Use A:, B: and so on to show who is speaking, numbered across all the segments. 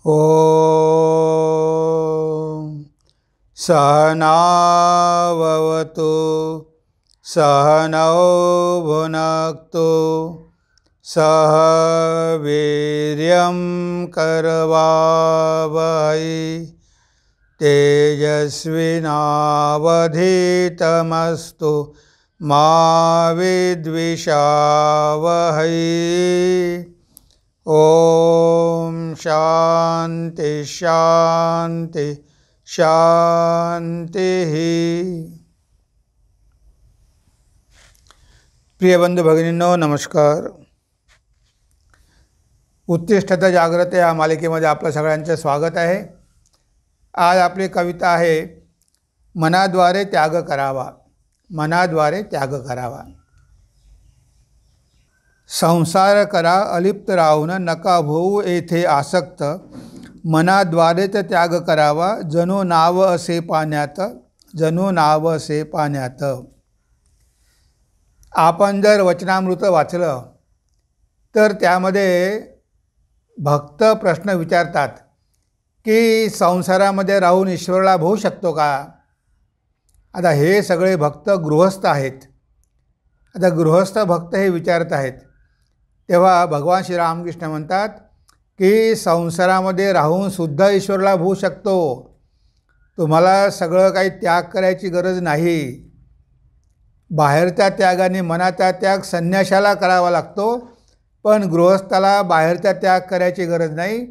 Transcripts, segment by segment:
A: ॐ सहनाववतु सहनौ भुनक्तु सह वीर्यं करवावहै तेजस्विनावधीतमस्तु मा विद्विषावहै। ओम शांति शांति शांति। प्रिय बंधू भगिनींनो, नमस्कार। उत्तिष्ठत जागृत या मालिकेमध्ये आपलं सगळ्यांचं स्वागत आहे। आज आपली कविता आहे, मनाद्वारे त्याग करावा। मनाद्वारे त्याग करावा। संसार करा अलिप्त राहून, नका होऊ येथे आसक्त। मनाद्वारेच त्याग करावा, जणू नाव असे पाण्यात, जणू नाव असे पाण्यात। आपण जर वचनामृत वाचलं तर त्यामध्ये भक्त प्रश्न विचारतात की संसारामध्ये राहून ईश्वराला भोवू शकतो का? आता हे सगळे भक्त गृहस्थ आहेत। आता गृहस्थ भक्त हे विचारत आहेत, तेव्हा भगवान श्रीरामकृष्ण म्हणतात की संसारामध्ये राहून सुद्धा ईश्वराला भोवू शकतो। तुम्हाला सगळं काही त्याग करायची गरज नाही। बाहेरच्या त्यागाने मनाचा त्याग संन्याशाला करावा लागतो, पण गृहस्थाला बाहेरचा त्याग करायची गरज नाही।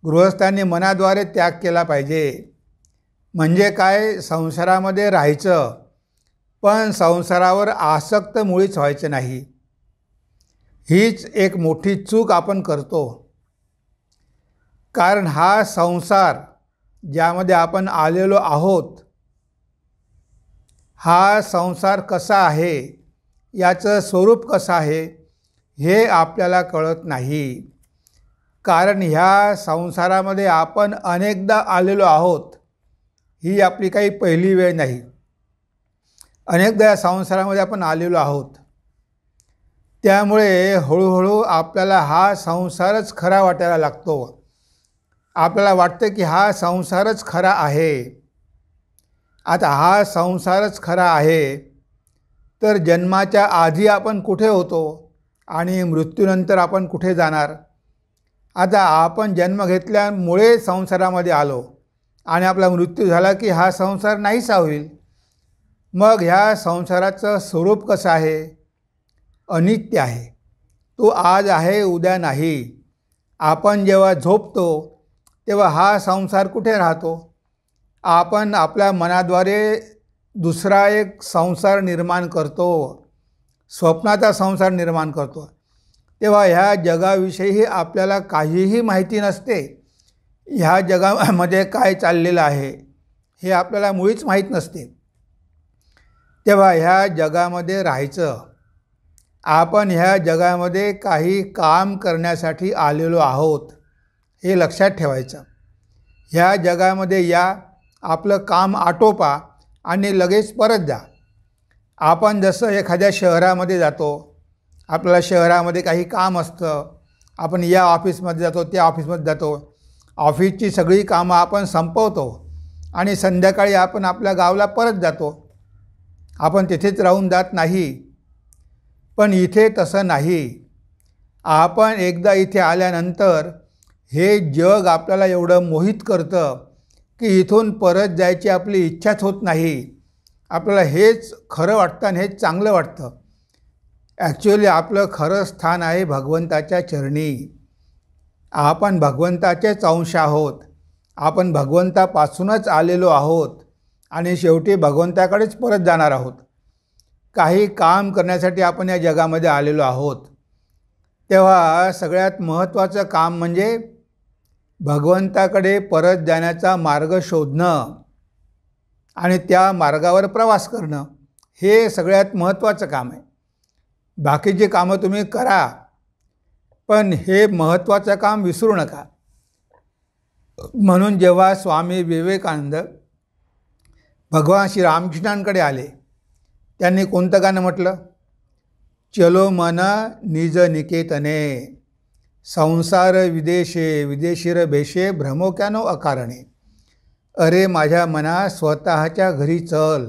A: गृहस्थांनी मनाद्वारे त्याग केला पाहिजे। म्हणजे काय? संसारामध्ये राहायचं, पण संसारावर आसक्त मुळीच व्हायचं नाही। हीच एक मोठी चूक आपण करतो। कारण हा संसार ज्यामध्ये आपण आलेलो आहोत, हा संसार कसा आहे, याचं स्वरूप कसं आहे हे आपल्याला कळत नाही। कारण ह्या संसारामध्ये आपण अनेकदा आलेलो आहोत। ही आपली काही पहिली वेळ नाही। अनेकदा या संसारामध्ये आपण आलेलो आहोत। त्यामुळे हळूहळू आपल्याला हा संसारच खरा वाटायला लागतो। आपल्याला वाटतं की हा संसारच खरा आहे। आता हा संसारच खरा आहे, तर जन्माच्या आधी आपण कुठे होतो आणि मृत्यूनंतर आपण कुठे जाणार? आता आपण जन्म घेतल्यामुळे संसारामध्ये आलो आणि आपला मृत्यू झाला की हा संसार नाहीसा होईल। मग ह्या संसाराचं स्वरूप कसं आहे? अनित्य आहे। तो आज आहे, उद्या नाही। आपण जेव्हा झोपतो तेव्हा हा संसार कुठे राहतो? आपण आपल्या मनाद्वारे दुसरा एक संसार निर्माण करतो, स्वप्नाचा संसार निर्माण करतो। तेव्हा ह्या जगाविषयी आपल्याला काहीही माहिती नसते। ह्या जगामध्ये काय चाललेलं आहे हे आपल्याला मुळीच माहीत नसते। तेव्हा ह्या जगामध्ये राहायचं, आपण ह्या जगामध्ये काही काम करण्यासाठी आलेलो आहोत हे लक्षात ठेवायचं। ह्या जगामध्ये या, आपलं काम आटोपा आणि लगेच परत जा। आपण जसं एखाद्या शहरामध्ये जातो, आपल्याला शहरामध्ये काही काम असतं, आपण या ऑफिसमध्ये जातो, त्या ऑफिसमध्ये जातो। ऑफिसची सगळी कामं आपण संपवतो आणि संध्याकाळी आपण आपल्या गावाला परत जातो। आपण तिथेच राहून जात नाही। पण इथे तसं नाही। आपण एकदा इथे आल्यानंतर हे जग आपल्याला एवढं मोहित करतं की इथून परत जायची आपली इच्छाच होत नाही। आपल्याला हेच खरं वाटतं आणि हेच चांगलं वाटतं। ॲक्च्युअली आपलं खरं स्थान आहे भगवंताच्या चरणी। आपण भगवंताचेच अंश आहोत। आपण भगवंतापासूनच आलेलो आहोत आणि शेवटी भगवंताकडेच परत जाणार आहोत। काही काम करण्यासाठी आपण या जगामध्ये आलेलो आहोत। तेव्हा सगळ्यात महत्त्वाचं काम म्हणजे भगवंताकडे परत जाण्याचा मार्ग शोधणं आणि त्या मार्गावर प्रवास करणं, हे सगळ्यात महत्त्वाचं काम आहे। बाकीची कामं तुम्ही करा, पण हे महत्त्वाचं काम विसरू नका। म्हणून जेव्हा स्वामी विवेकानंद भगवान श्रीरामकृष्णांकडे आले, त्यांनी कोणतं गाणं म्हटलं? चलो मन निज निकेतने। संसार विदेशे विदेशीर भेषे भ्रमोक्यानो अकारणे. अरे माझ्या मना, स्वतःच्या घरी चल.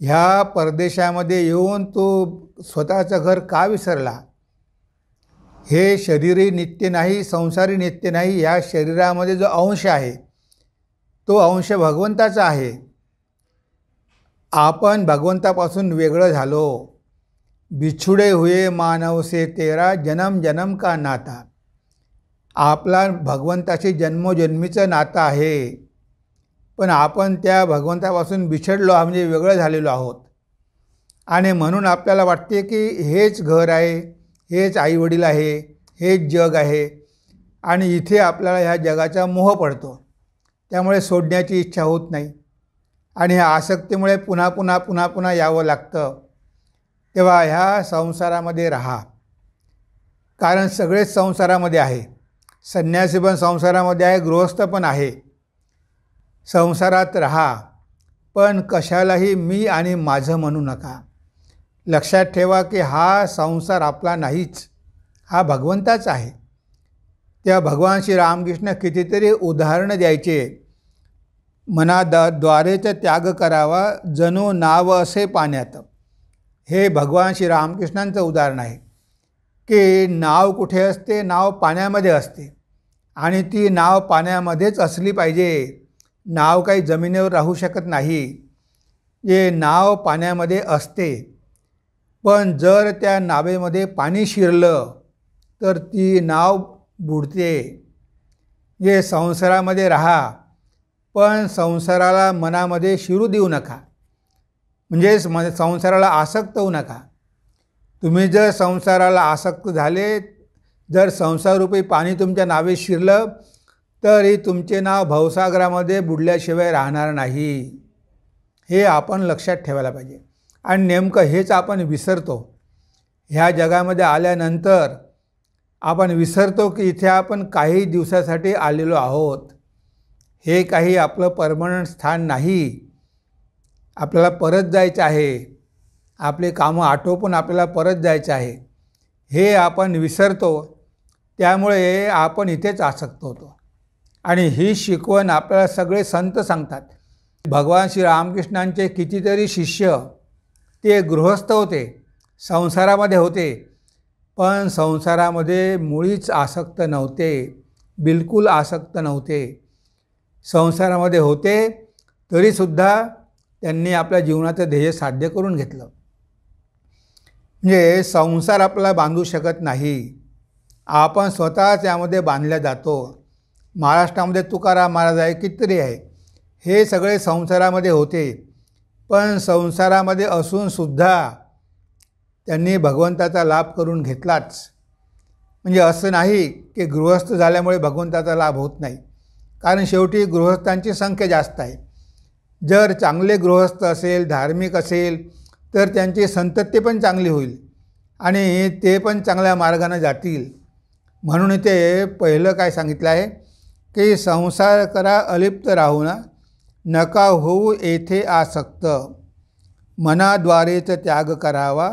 A: ह्या परदेशामध्ये येऊन तू स्वतःचं घर का विसरला? हे शरीरही नित्य नाही, संसारी नित्य नाही. या शरीरामध्ये जो अंश आहे तो अंश भगवंताचा आहे. आपण भगवंतापासून वेगळं झालो. बिछुडे हुए मानव से तेरा जन्म जन्म का नाता. आपला भगवंताशी जन्मोजन्मीचं नातं आहे, पण आपण त्या भगवंतापासून बिछडलो म्हणजे वेगळं झालेलो आहोत. आणि म्हणून आपल्याला वाटते की हेच घर आहे, हेच आईवडील आहे, हेच जग आहे, आणि इथे आपल्याला ह्या जगाचा मोह पडतो. त्यामुळे सोडण्याची इच्छा होत नाही आणि ह्या आसक्तीमुळे पुन्हा पुन्हा पुन्हा पुन्हा यावं लागतं. तेव्हा ह्या संसारामध्ये राहा, कारण सगळेच संसारामध्ये आहे. संन्यासी पण संसारामध्ये आहे, गृहस्थ पण आहे. संसारात राहा, पण कशालाही मी आणि माझं म्हणू नका. लक्षात ठेवा की हा संसार आपला नाहीच, हा भगवंताचा आहे. त्या भगवान श्री रामकृष्ण कितीतरी उदाहरणं द्यायचे. द्वारेच त्याग करावा, जणू नाव असे पाण्यात. हे भगवान श्री रामकृष्णांचं उदाहरण आहे की नाव कुठे असते? नाव पाण्यामध्ये असते, आणि ती नाव पाण्यामध्येच असली पाहिजे. नाव काही जमिनीवर राहू शकत नाही. जे नाव पाण्यामध्ये असते, पण जर त्या नावेमध्ये पाणी शिरलं तर ती नाव बुडते. जे संसारामध्ये राहा, पण संसाराला मनामध्ये शिरू देऊ नका, म्हणजे संसाराला आसक्त होऊ नका. तुम्ही जर संसाराला आसक्त झाले, जर संसाररूपी पाणी तुमच्या नावेत शिरलं, तरी तुमचे नाव भवसागरामध्ये बुडल्याशिवाय राहणार नाही. हे आपण लक्षात ठेवायला पाहिजे. आणि नेमकं हेच आपण विसरतो. ह्या जगामध्ये आल्यानंतर आपण विसरतो की इथे आपण काही दिवसासाठी आलेलो आहोत. हे काही आपलं परमनंट स्थान नाही. आपल्याला परत जायचं आहे. आपले कामं आटोपून आपल्याला परत जायचं आहे. हे आपण विसरतो. त्यामुळे आपण इथेच आसक्त होतो. आणि ही शिकवण आपल्याला सगळे संत सांगतात. भगवान श्री रामकृष्णांचे कितीतरी शिष्य ते गृहस्थ होते, संसारामध्ये होते, पण संसारामध्ये मुळीच आसक्त नव्हते, बिलकुल आसक्त नव्हते. संसारामध्ये होते तरीसुद्धा त्यांनी आपल्या जीवनाचं ध्येय साध्य करून घेतलं. म्हणजे संसार आपल्याला बांधू शकत नाही, आपण स्वतःच यामध्ये बांधल्या जातो. महाराष्ट्रामध्ये तुकाराम महाराज आहे, कितीतरी आहे, हे सगळे संसारामध्ये होते, पण संसारामध्ये असूनसुद्धा त्यांनी भगवंताचा लाभ करून घेतलाच. म्हणजे असं नाही की गृहस्थ झाल्यामुळे भगवंताचा लाभ होत नाही, कारण शेवटी गृहस्थांची संख्या जास्त आहे. जर चांगले गृहस्थ असेल, धार्मिक असेल, तर त्यांची संतती पण चांगली होईल आणि ते पण चांगल्या मार्गाने जातील. म्हणून इथे पहिलं काय सांगितलं आहे की संसार करा अलिप्त राहू ना, नका होऊ येथे आसक्त. मनाद्वारेच त्याग करावा,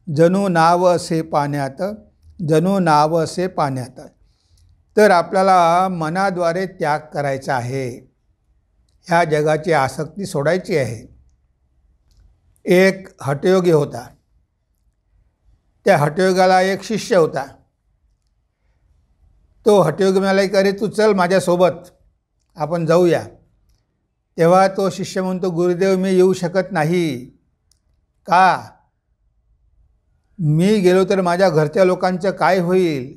A: जणू नाव असे पाण्यात, जणू नाव असे पाण्यात. तर आपल्याला मनाद्वारे त्याग करायचा आहे. ह्या जगाची आसक्ती सोडायची आहे. एक हठयोगी होता. त्या हठयोगाला एक शिष्य होता. तो हठयोगी म्हणाला की अरे तू चल माझ्यासोबत, आपण जाऊया. तेव्हा तो शिष्य म्हणतो, गुरुदेव मी येऊ शकत नाही. का? मी गेलो तर माझ्या घरच्या लोकांचं काय होईल?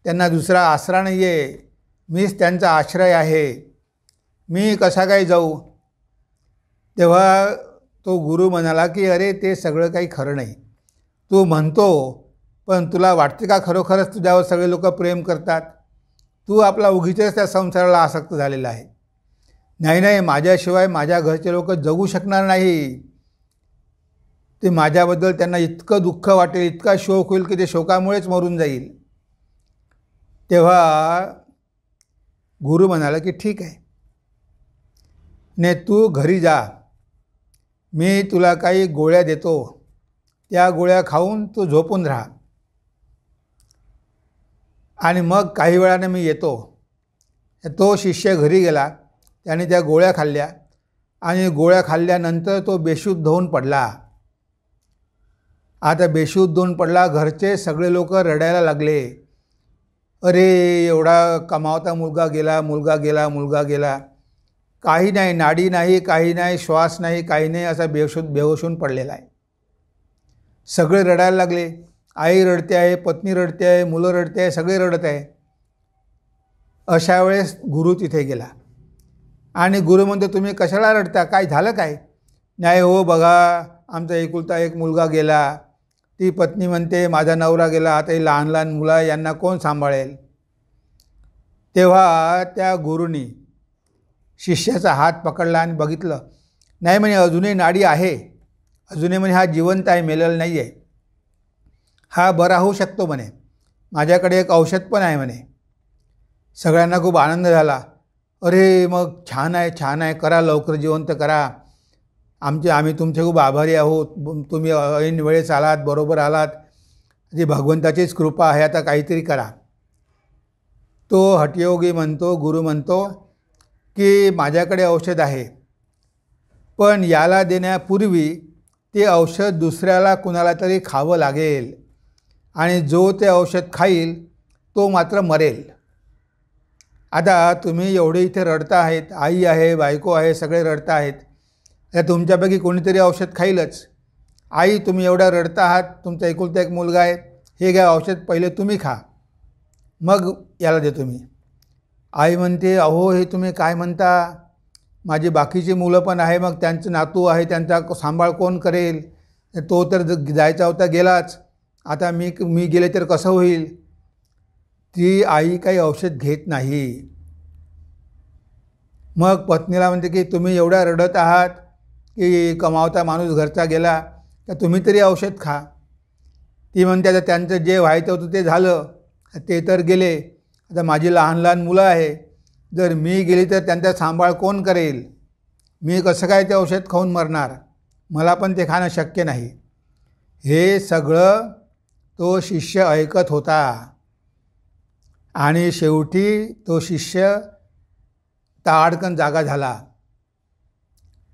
A: त्यांना दुसरा आसरा नाही आहे, मीच त्यांचा आश्रय आहे, मी कसा काय जाऊ? तेव्हा तो गुरु म्हणाला की अरे ते सगळं काही खरं नाही. तू म्हणतो, पण तुला वाटते का खरोखरच तुझ्यावर सगळे लोक प्रेम करतात? तू आपला उगीचच त्या संसाराला आसक्त झालेला आहे. नाही नाही, माझ्याशिवाय माझ्या घरचे लोक जगू शकणार नाही. ते माझ्याबद्दल त्यांना इतकं दुःख वाटेल, इतका शोक होईल की ते शोकामुळेच मरून जाईल. तेव्हा गुरु म्हणाला की ठीक आहे, ने तू घरी जा, मी तुला काही गोळ्या देतो, त्या गोळ्या खाऊन तू झोपून राहा. आणि मग काही वेळाने मी येतो. तो शिष्य घरी गेला. त्याने त्या गोळ्या खाल्ल्या आणि गोळ्या खाल्ल्यानंतर तो बेशुद्ध होऊन पडला. आता बेशुद्ध होऊन पडला. घरचे सगळे लोक रडायला लागले. अरे, एवढा कमावता मुलगा गेला, मुलगा गेला, मुलगा गेला. काही नाही, नाडी नाही, काही नाही, श्वास नाही, काही नाही, असा बेहोश होऊन पडलेला आहे. सगळे रडायला लागले. आई रडते आहे, पत्नी रडते आहे, मुलं रडते आहे, सगळे रडत आहे. अशा वेळेस गुरु तिथे गेला आणि गुरु म्हणतो, तुम्ही कशाला रडता, काय झालं काय? नाही हो, बघा आमचा एकुलता एक मुलगा गेला. ती पत्नी म्हणते माझा नवरा गेला, आता ही लहान लहान मुलं, यांना कोण सांभाळेल? तेव्हा त्या गुरुनी शिष्याचा हात पकडला आणि बघितलं. नाही म्हणे, अजूनही नाडी आहे, अजूनही म्हणे हा जिवंत आहे, मेलेला नाही आहे, हा बरा होऊ शकतो म्हणे, माझ्याकडे एक औषध पण आहे म्हणे. सगळ्यांना खूप आनंद झाला. अरे, मग छान आहे, छान आहे, करा, लवकर जिवंत करा. आम्ही तुमचे खूप आभारी आहोत, तुम्ही ऐन वेळेस आलात, बरोबर आलात, जी भगवंताचीच कृपा आहे, आता काहीतरी करा. तो हठयोगी म्हणतो, गुरु म्हणतो की माझ्याकडे औषध आहे, पण याला देण्यापूर्वी ते औषध दुसऱ्याला कुणाला तरी खावं लागेल आणि जो ते औषध खाईल तो मात्र मरेल. आता तुम्ही एवढे इथे रडता आहेत, आई आहे, बायको आहे, सगळे रडता आहेत. या तुमच्यापैकी कोणीतरी औषध खाईलच. आई, तुम्ही एवढा रडता आहात, तुमचा एकुलता एक मुलगा आहे, हे घ्या औषध, पहिले तुम्ही खा, मग याला देतो मी. आई म्हणते, अहो हे तुम्ही काय म्हणता, माझी बाकीची मुलं पण आहे, मग त्यांचं नातू आहे, त्यांचा सांभाळ कोण करेल? तो तर जायचा होता गेलाच, आता मी गेले तर कसं होईल? ती आई काही औषध घेत नाही. मग पत्नीला म्हणते की तुम्ही एवढ्या रडत आहात की कमावता माणूस घरचा गेला, तर तुम्ही तरी औषध खा. ती म्हणते आता त्यांचं जे व्हायचं होतं ते झालं, ते तर गेले, आता माझी लहान लहान मुलं आहे, जर मी गेली तर त्यांचा सांभाळ कोण करेल? मी कसं काय ते औषध खाऊन मरणार? मला पण ते खाणं शक्य नाही. हे सगळं तो शिष्य ऐकत होता आणि शेवटी तो शिष्य ताडकन जागा झाला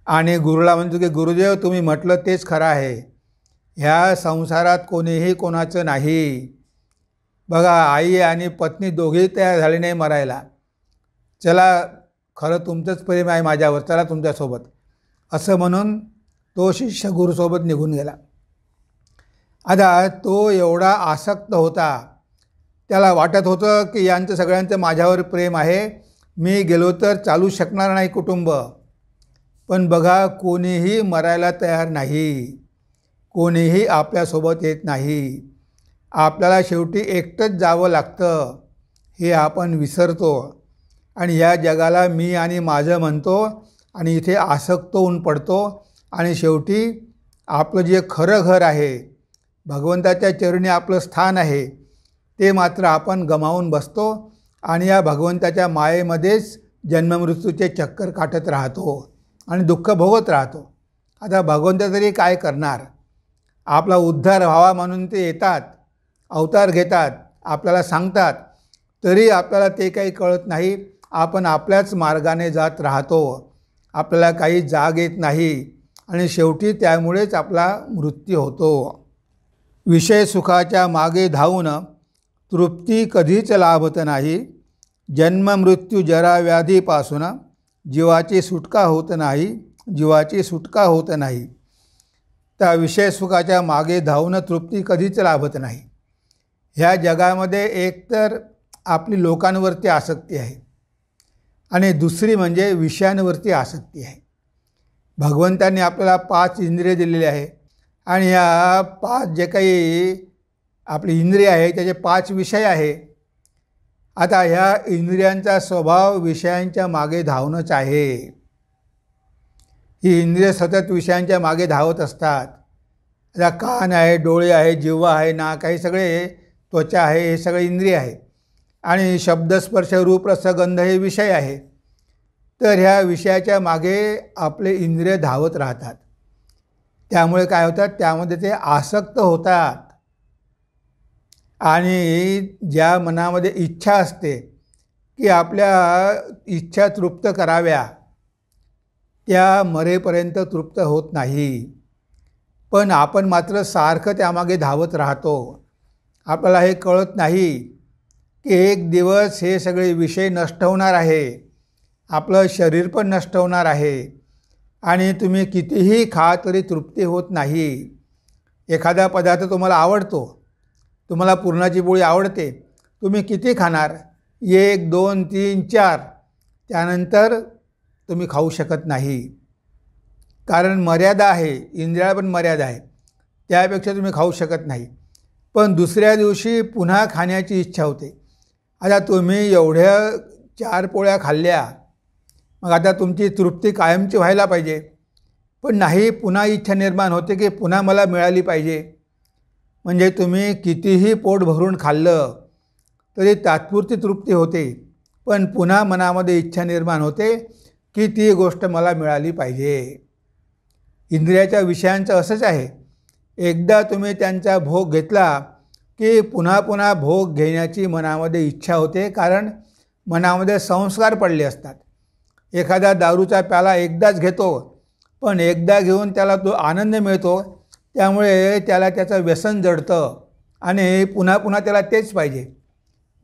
A: आणि गुरुला म्हणतो की गुरुदेव, तुम्ही म्हटलं तेच खरं आहे, ह्या संसारात कोणीही कोणाचं नाही. बघा, आई आणि पत्नी दोघेही तयार झाले नाही मरायला. चला, खरं तुमचंच प्रेम आहे माझ्यावर, चला तुमच्यासोबत, असं म्हणून तो शिष्य गुरुसोबत निघून गेला. आता तो एवढा आसक्त होता, त्याला वाटत होतं की यांचं सगळ्यांचं माझ्यावर प्रेम आहे, मी गेलो तर चालू शकणार नाही कुटुंब. पण बघा, कोणीही मरायला तयार नाही, कोणीही आपल्यासोबत येत नाही. आपल्याला शेवटी एकटंच जावं लागतं, हे आपण विसरतो आणि या जगाला मी आणि माझं म्हणतो आणि इथे आसक्त होऊन पडतो आणि शेवटी आपलं जे खरं घर आहे, भगवंताच्या चरणी आपलं स्थान आहे, ते मात्र आपण गमावून बसतो आणि या भगवंताच्या मायेमध्येच जन्ममृत्यूचे चक्कर काटत राहतो आणि दुःख भोगत राहतो. आता भगवंत तरी काय करणार? आपला उद्धार व्हावा म्हणून ते येतात, अवतार घेतात, आपल्याला सांगतात, तरी आपल्याला ते काही कळत नाही. आपण आपल्याच मार्गाने जात राहतो, आपल्याला काही जाग येत नाही आणि शेवटी त्यामुळेच आपला मृत्यू होतो. विषय सुखाच्या मागे धावून तृप्ती कधीच लाभत नाही. जन्म मृत्यू जरा व्याधीपासून जीवाची सुटका होत नाही, जीवाची सुटका होत नाही. त्या विषय सुखाच्या मागे धावून तृप्ती कधीच लाभत नाही. ह्या जगामध्ये एकतर आपली लोकांवरती आसक्ती आहे आणि दुसरी म्हणजे विषयांवरती आसक्ती आहे. भगवंतांनी आपल्याला 5 इंद्रिय दिलेली आहे आणि ह्या 5 जे काही आपली इंद्रिय आहे त्याचे 5 विषय आहे. आता ह्या इंद्रियांचा स्वभाव विषयांच्या मागे धावणंच आहे. ही इंद्रिय सतत विषयांच्या मागे धावत असतात. आता कान आहे, डोळे आहे, जिव्हा आहे, नाक आहे, सगळे, त्वचा आहे, हे सगळे इंद्रिय आहे आणि शब्द स्पर्श रूप रस गंध हे विषय आहे. तर ह्या विषयाच्या मागे आपले इंद्रिय धावत राहतात. त्यामुळे काय होतात, त्यामध्ये ते आसक्त होतात आणि ज्या मनामध्ये इच्छा असते की आपल्या इच्छा तृप्त कराव्या, त्या मरेपर्यंत तृप्त होत नाही. पण आपण मात्र सारखं त्यामागे धावत राहतो. आपल्याला हे कळत नाही की एक दिवस हे सगळे विषय नष्ट होणार आहे, आपलं शरीर पण नष्ट होणार आहे आणि तुम्ही कितीही खा तरी तृप्ती होत नाही. एखादा पदार्थ तुम्हाला आवडतो, तुम्हाला पुरणाची पोळी आवडते, तुम्ही किती खाणार? 1, 2, 3, 4, त्यानंतर तुम्ही खाऊ शकत नाही. कारण मर्यादा आहे, इंद्रियाला पण मर्यादा आहे, त्यापेक्षा तुम्ही खाऊ शकत नाही. पण दुसऱ्या दिवशी पुन्हा खाण्याची इच्छा होते. आता तुम्ही एवढ्या 4 पोळ्या खाल्ल्या, मग आता तुमची तृप्ती कायमची व्हायला पाहिजे. पण नाही, पुन्हा इच्छा निर्माण होते की पुन्हा मला मिळाली पाहिजे. म्हणजे तुम्ही कितीही पोट भरून खाल्लं तरी तात्पुरती तृप्ती होते, पण पुन्हा मनामध्ये इच्छा निर्माण होते की ती गोष्ट मला मिळाली पाहिजे. इंद्रियाच्या विषयांचं असंच आहे. एकदा तुम्ही त्यांचा भोग घेतला की पुन्हा पुन्हा भोग घेण्याची मनामध्ये इच्छा होते, कारण मनामध्ये संस्कार पडले असतात. एखादा दारूचा प्याला एकदाच घेतो, पण एकदा घेऊन त्याला तो आनंद मिळतो, त्यामुळे त्याला त्याचं व्यसन जडतं आणि पुन्हा पुन्हा त्याला तेच पाहिजे.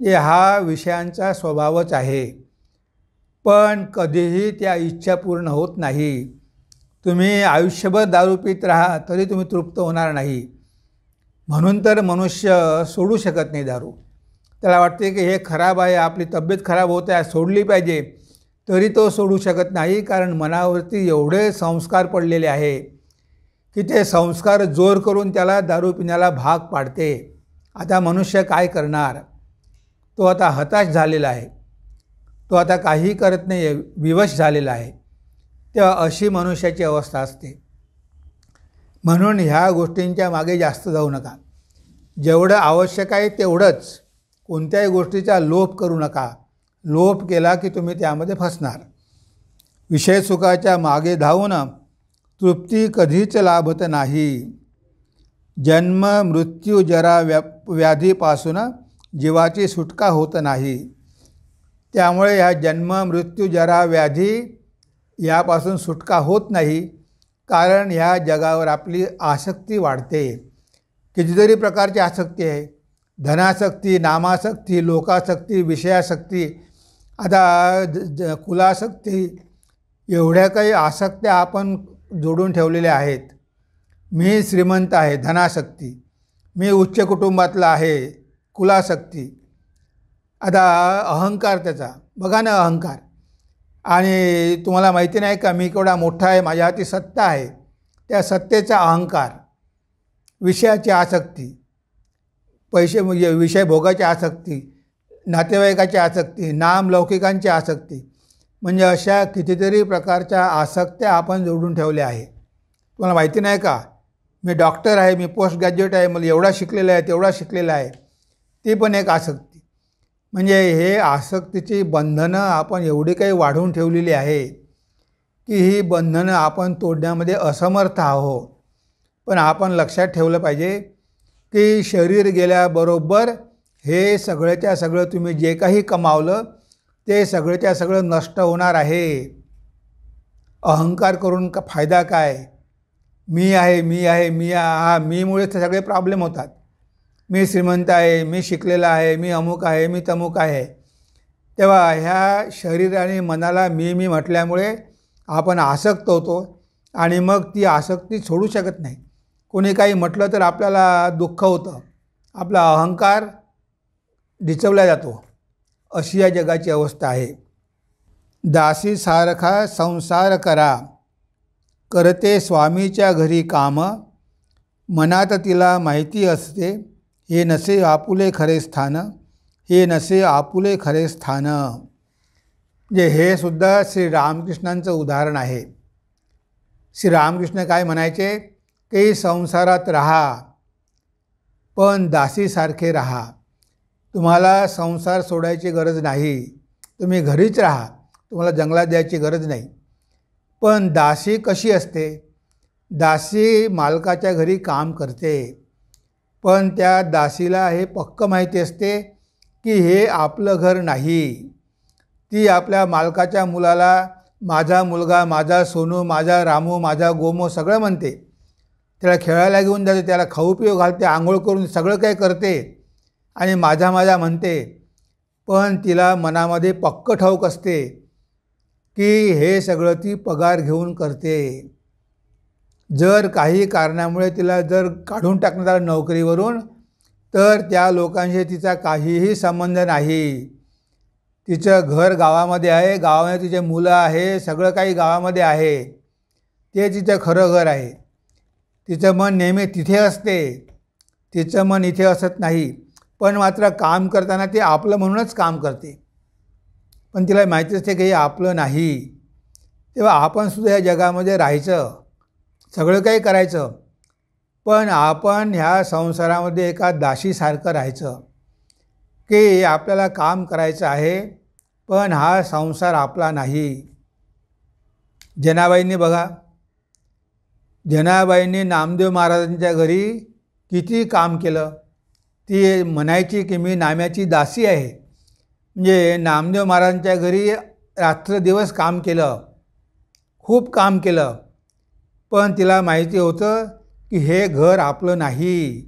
A: हे हा विषयांचा स्वभावच आहे. पण कधीही त्या इच्छा पूर्ण होत नाही. तुम्ही आयुष्यभर दारू पीत राहा तरी तुम्ही तृप्त होणार नाही. म्हणून तर मनुष्य सोडू शकत नाही दारू. त्याला वाटते की हे खराब आहे, आपली तब्येत खराब होत आहे, सोडली पाहिजे, तरी तो सोडू शकत नाही. कारण मनावरती एवढे संस्कार पडलेले आहे की ते संस्कार जोर करून त्याला दारू पिण्याला भाग पाडते. आता मनुष्य काय करणार? तो आता हताश झालेला आहे, तो आता काही करत नाही आहे, विवश झालेला आहे. तेव्हा अशी मनुष्याची अवस्था असते. म्हणून ह्या गोष्टींच्या मागे जास्त जाऊ नका. जेवढं आवश्यक आहे तेवढंच. कोणत्याही गोष्टीचा लोभ करू नका. लोभ केला की तुम्ही त्यामध्ये फसणार. विषय सुखाच्या मागे धावून तृप्ती कधीच लाभत नाही. जन्म मृत्यू जरा व्याधीपासून जीवाची सुटका होत नाही. त्यामुळे ह्या जन्म मृत्यू जरा व्याधी यापासून सुटका होत नाही. कारण ह्या जगावर आपली आसक्ती वाढते. कितीतरी प्रकारची आसक्ती आहे. धनासक्ती, नामासक्ती, लोकासक्ती, विषयासक्ती, आता कुलासक्ती, एवढ्या काही आसक्त्या आपण जोडून ठेवलेल्या आहेत. मी श्रीमंत आहे, धनासक्ती. मी उच्च कुटुंबातला आहे, कुलासक्ती. आता अहंकार त्याचा बघा ना, अहंकार. आणि तुम्हाला माहिती नाही का मी केवढा मोठा आहे, माझ्या हाती सत्ता आहे, त्या सत्तेचा अहंकार. विषयाची आसक्ती, पैसे म्हणजे विषय भोगाची आसक्ती, नातेवाईकाची आसक्ती, नामलौकिकांची आसक्ती, म्हणजे अशा कितीतरी प्रकारच्या आसक्त्या आपण जोडून ठेवल्या आहे. तुम्हाला माहिती नाही का, मी डॉक्टर आहे, मी पोस्ट ग्रॅज्युएट आहे, मला एवढा शिकलेला आहे, तेवढा शिकलेला आहे, ती पण एक आसक्ती. म्हणजे हे आसक्तीची बंधनं आपण एवढी काही वाढवून ठेवलेली आहे की ही बंधनं आपण तोडण्यामध्ये असमर्थ आहोत. पण आपण लक्षात ठेवलं पाहिजे की शरीर गेल्याबरोबर हे सगळ्याच्या सगळं तुम्ही जे काही कमावलं ते सगळ्याच्या सगळं नष्ट होणार आहे. अहंकार करून का फायदा काय? मी आहे, मी आहे, मीमुळे सगळे प्रॉब्लेम होतात. मी श्रीमंत आहे, मी शिकलेला आहे, मी अमुक आहे, मी तमुक आहे. तेव्हा ह्या शरीर आणि मनाला मी म्हटल्यामुळे आपण आसक्त होतो आणि मग ती आसक्ती सोडू शकत नाही. कोणी काही म्हटलं तर आपल्याला दुःख होतं, आपला अहंकार डिचवला जातो. अशी या जगाची अवस्था आहे. दासी सारखा संसार करा, करते स्वामीच्या घरी काम, मनात तिला माहिती असते हे नसे आपुले खरे स्थान, हे नसे आपुले खरे स्थान. म्हणजे हे सुद्धा श्री रामकृष्णांचं उदाहरण आहे. श्री रामकृष्ण काय म्हणायचे की संसारात राहा पण दासीसारखे राहा. तुम्हाला संसार सोडायची गरज नाही, तुम्ही घरीच राहा, तुम्हाला जंगलात जायची गरज नाही. पण दासी कशी असते? दासी मालकाच्या घरी काम करते. पण त्या दासीला हे पक्क माहिती असते की हे आपलं घर नाही. ती आपल्या मालकाच्या मुलाला माझा मुलगा, माझा सोनू, माझा रामू, माझा गोमो सगळं म्हणते. त्याला खेळायला घेऊन जाते, त्याला खाऊ पिऊ घालते, आंघोळ करून सगळं काही करते आणि माझा माझा म्हणते. पण तिला मनामध्ये पक्क ठाऊक असते की हे सगळं ती पगार घेऊन करते. जर काही कारणामुळे तिला जर काढून टाकण्यात आलं नोकरीवरून, तर त्या लोकांशी तिचा काहीही संबंध नाही. तिचं घर गावामध्ये आहे, गावामध्ये तिचे मुलं आहे, सगळं काही गावामध्ये आहे. ते तिचं खरं घर आहे. तिचं मन नेहमी तिथे असते, तिचं मन इथे असत नाही. पण मात्र काम करताना ती आपलं म्हणूनच काम करते. पण तिला माहिती असते की हे आपलं नाही. तेव्हा आपणसुद्धा या जगामध्ये राहायचं, सगळं काही करायचं, पण आपण ह्या संसारामध्ये एका दासीसारखं राहायचं की आपल्याला काम करायचं आहे, पण हा संसार आपला नाही. जनाबाईंनी बघा, जनाबाईंनी नामदेव महाराजांच्या घरी किती काम केलं. ती म्हणायची की मी नाम्याची दासी आहे. म्हणजे नामदेव महाराजांच्या घरी रात्रदिवस काम केलं, खूप काम केलं. पण तिला माहिती होतं की हे घर आपलं नाही,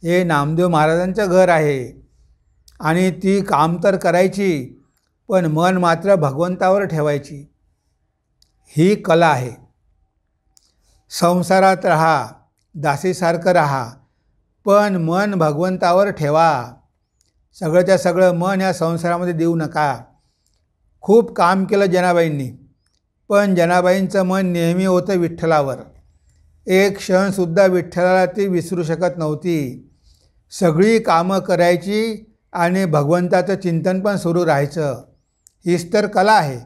A: हे नामदेव महाराजांचं घर आहे. आणि ती काम तर करायची, पण मन मात्र भगवंतावर ठेवायची. ही कला आहे. संसारात राहा, दासीसारखं राहा, पण मन भगवंतावर ठेवा. सगळंच्या सगळं मन या संसारामध्ये देऊ नका. खूप काम केलं जनाबाईंनी, पण जनाबाईंचं मन नेहमी होतं विठ्ठलावर. एक क्षणसुद्धा विठ्ठलाला ती विसरू शकत नव्हती. सगळी कामं करायची आणि भगवंताचं चिंतन पण सुरू राहायचं. हीच तर कला आहे.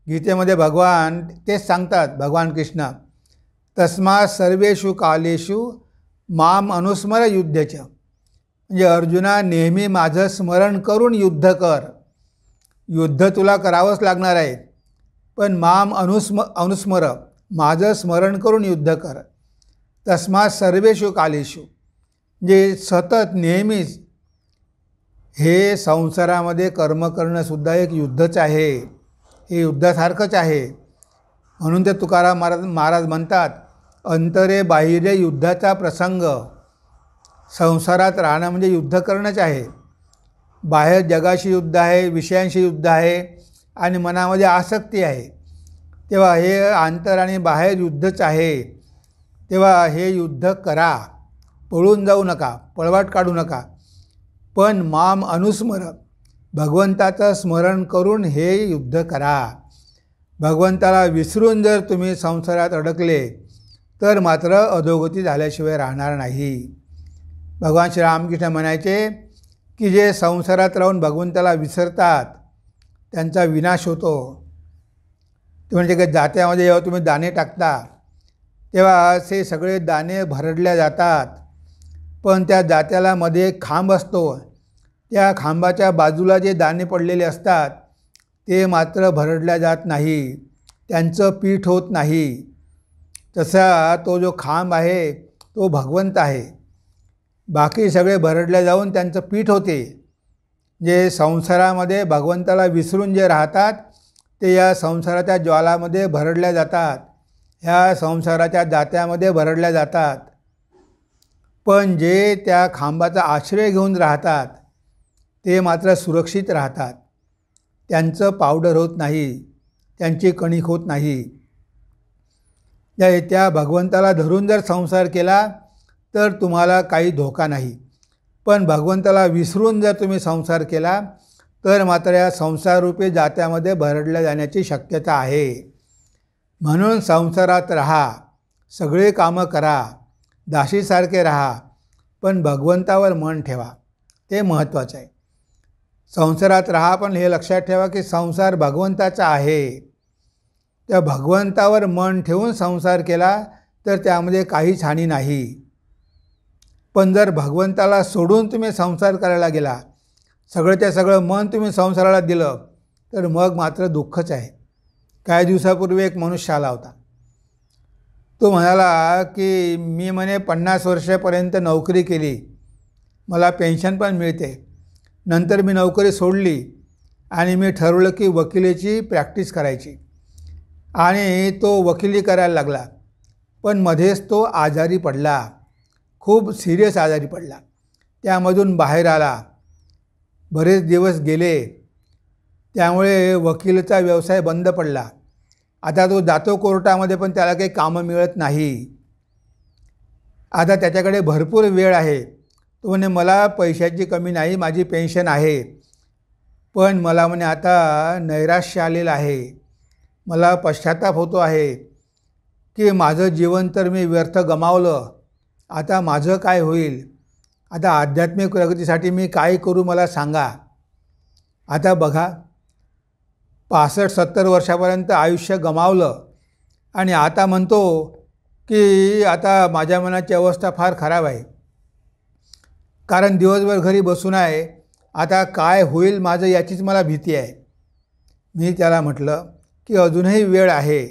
A: गीतेमध्ये भगवान तेच सांगतात, भगवान कृष्ण, तस्मात् सर्वेषु कालेषु माम अनुस्मर युद्धच. म्हणजे अर्जुना, नेहमी माझं स्मरण करून युद्ध कर. युद्ध तुला करावंच लागणार आहे, पण माम अनुस्मर, माझं स्मरण करून युद्ध कर. तस्मात् सर्वेषु कालेषु, म्हणजे सतत नेहमीच. हे संसारामध्ये कर्म करणंसुद्धा एक युद्धच आहे, हे युद्धासारखंच आहे. म्हणून ते तुकाराम महाराज म्हणतात, अंतरे बाहिरे युद्धाचा प्रसंग. संसारात राहणं म्हणजे युद्ध करणंच आहे. बाहेर जगाशी युद्ध आहे, विषयांशी युद्ध आहे आणि मनामध्ये आसक्ती आहे. तेव्हा हे अंतर आणि बाहेर युद्धच आहे. तेव्हा हे युद्ध करा, पळून जाऊ नका, पळवाट काढू नका. पण माम अनुस्मर, भगवंताचं स्मरण करून हे युद्ध करा. भगवंताला विसरून जर तुम्ही संसारात अडकले तर मात्र अधोगती झाल्याशिवाय राहणार नाही. भगवान श्रीरामकृष्ण म्हणायचे की जे संसारात राहून भगवंताला विसरतात त्यांचा विनाश होतो. ते म्हणजे की जात्यामध्ये जेव्हा तुम्ही दाणे टाकता तेव्हा असे सगळे दाणे भरडल्या जातात, पण त्या जात्याला मध्ये एक खांब असतो. त्या खांबाच्या बाजूला जे दाणे पडलेले असतात ते मात्र भरडल्या जात नाही, त्यांचं पीठ होत नाही. तसा तो जो खांब आहे तो भगवंत आहे. बाकी सगळे भरडले जाऊन त्यांचं पीठ होते. जे संसारामध्ये भगवंताला विसरून जे राहतात ते या संसाराच्या ज्वालामध्ये भरडल्या जातात, ह्या संसाराच्या जात्यामध्ये भरडल्या जातात. पण जे त्या खांबाचा आश्रय घेऊन राहतात ते मात्र सुरक्षित राहतात. त्यांचं पावडर होत नाही, त्यांची कणिक होत नाही. त्या भगवंताला धरून जर संसार केला तर तुम्हाला काही धोका नाही. पण भगवंताला विसरून जर तुम्ही संसार केला तर मात्र या संसाररूपी जात्यामध्ये भरडल्या जाण्याची शक्यता आहे. म्हणून संसारात राहा, सगळे कामं करा, दासीसारखे राहा, पण भगवंतावर मन ठेवा, ते महत्त्वाचं आहे. संसारात राहा, पण हे लक्षात ठेवा की संसार भगवंताचा आहे. त्या भगवंतावर मन ठेवून संसार केला तर त्यामध्ये काहीच हानी नाही. पण जर भगवंताला सोडून तुम्ही संसार करायला गेला, सगळंच्या सगळं मन तुम्ही संसाराला दिलं, तर मग मात्र दुःखच आहे. काही दिवसापूर्वी एक मनुष्य आला होता. तो म्हणाला की मी म्हणे 50 वर्षापर्यंत नोकरी केली, मला पेन्शन पण मिळते. नंतर मी नोकरी सोडली आणि मी ठरवलं की वकिलीची प्रॅक्टिस करायची आणि तो वकिली करायला लागला. पण मध्येच तो आजारी पडला, खूप सिरियस आजारी पडला. त्यामधून बाहेर आला. बरेच दिवस गेले. त्यामुळे वकिलीचा व्यवसाय बंद पडला. आता तो जातो कोर्टामध्ये पण त्याला काही कामं मिळत नाही. आता त्याच्याकडे भरपूर वेळ आहे. तो म्हणे मला पैशाची कमी नाही, माझी पेन्शन आहे. पण मला म्हणे आता नैराश्य आलेलं आहे. मला पश्चाताप होतो आहे की माझं जीवन तर मी व्यर्थ गमावलं. आता माझं काय होईल? आता आध्यात्मिक प्रगतीसाठी मी काय करू मला सांगा. आता बघा, 65-70 वर्षापर्यंत आयुष्य गमावलं आणि आता म्हणतो की आता माझ्या मनाची अवस्था फार खराब आहे. कारण दिवसभर घरी बसून आहे. आता काय होईल माझं याचीच मला भीती आहे. मी त्याला म्हटलं की अजूनही वेळ आहे.